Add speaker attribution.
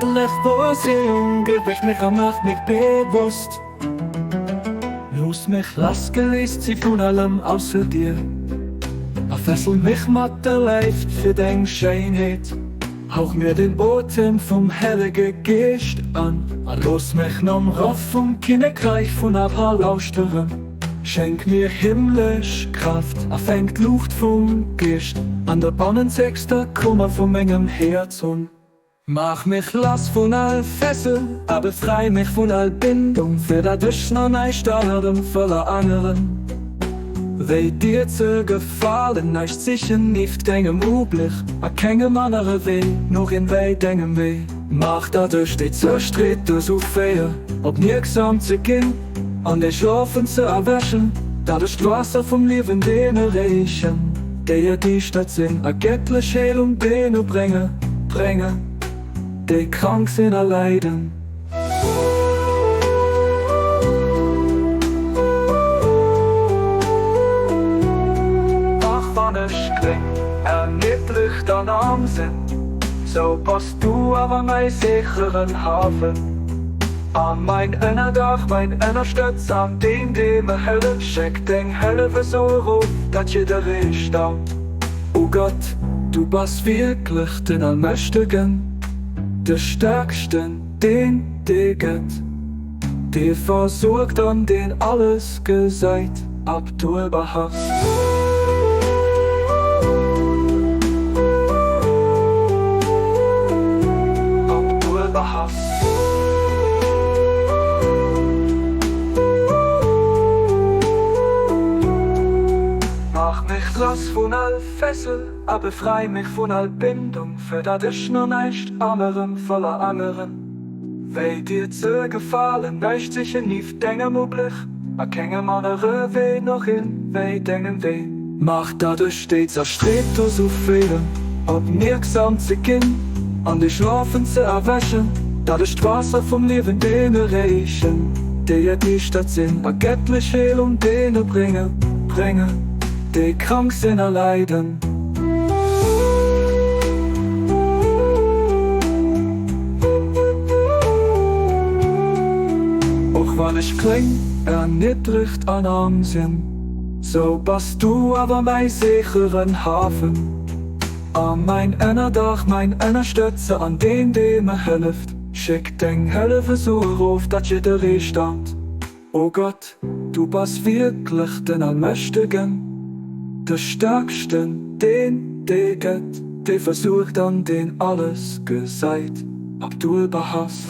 Speaker 1: Letzte geweckt mich am Nacht nicht bewusst. Los mich, lass gelöst sie von allem außer dir. Fessel mich mit der Leid für deine Schönheit. Hauch mir den Boten vom Heiligen Geist an. Los mich nom rauf vom Königreich von Abraham. Schenk mir himmlisch Kraft, fängt Luft vom Geist. An der Bannensechster Kummer von meinem Herz und mach mich lass von all Fesseln, aber frei mich von all Bindung. Für dadurch noch nicht sterben voller anderen. Weh dir zu gefallen, nicht sicher nicht deinem Ublich, a keinem anderen Weg, noch in weh deinem Weg. Mach dadurch die Zerstritte so fair, ob nirgsam zu gehen, an den Schlafen zu erwäschen, dadurch das Wasser vom Leben denen reichen, der die Stadt sind, a göttliche Heilung denen bringen, die krank sind erleiden. Erniedrigt an Arm sind, so passt du aber mein sicheren Hafen. An mein Innerdach, mein Innerstütz, an dem mir Hölle schickt, den Hölle Versuch, dass je der Richt da. Oh Gott, du bist wirklich den Allmächtigen, der Stärksten, den gibt, der versucht an den alles gesagt, ab du überhast. Mach mich los von all Fessel, aber frei mich von all Bindung, für dat ich noch nicht anderen voller anderen. Weh dir zu gefallen, nicht sicher nicht deinem Ublich, a keinem anderen Weh noch in weh deinem Weh. Mach dadurch stets erstrebt so viel, ob nirgsam zu gehen, an die Schlafen zu erwäschen, dadurch das Wasser vom Leben denen reichen, die Stadt sind, a göttliche Heilung denen bringen, die krank sind erleiden. Auch weil ich kling, erniedrigt an Arm sind, so bist du aber mein sicheren Hafen. An mein Innerdach, mein Innerstütze, an dem mir hilft. Schick den Hölleversuch auf, dass je der Reh stand. Oh Gott, du bist wirklich den Allmächtigen, der Stärksten, den gibt, der versucht an den alles gesagt, ob du überhast.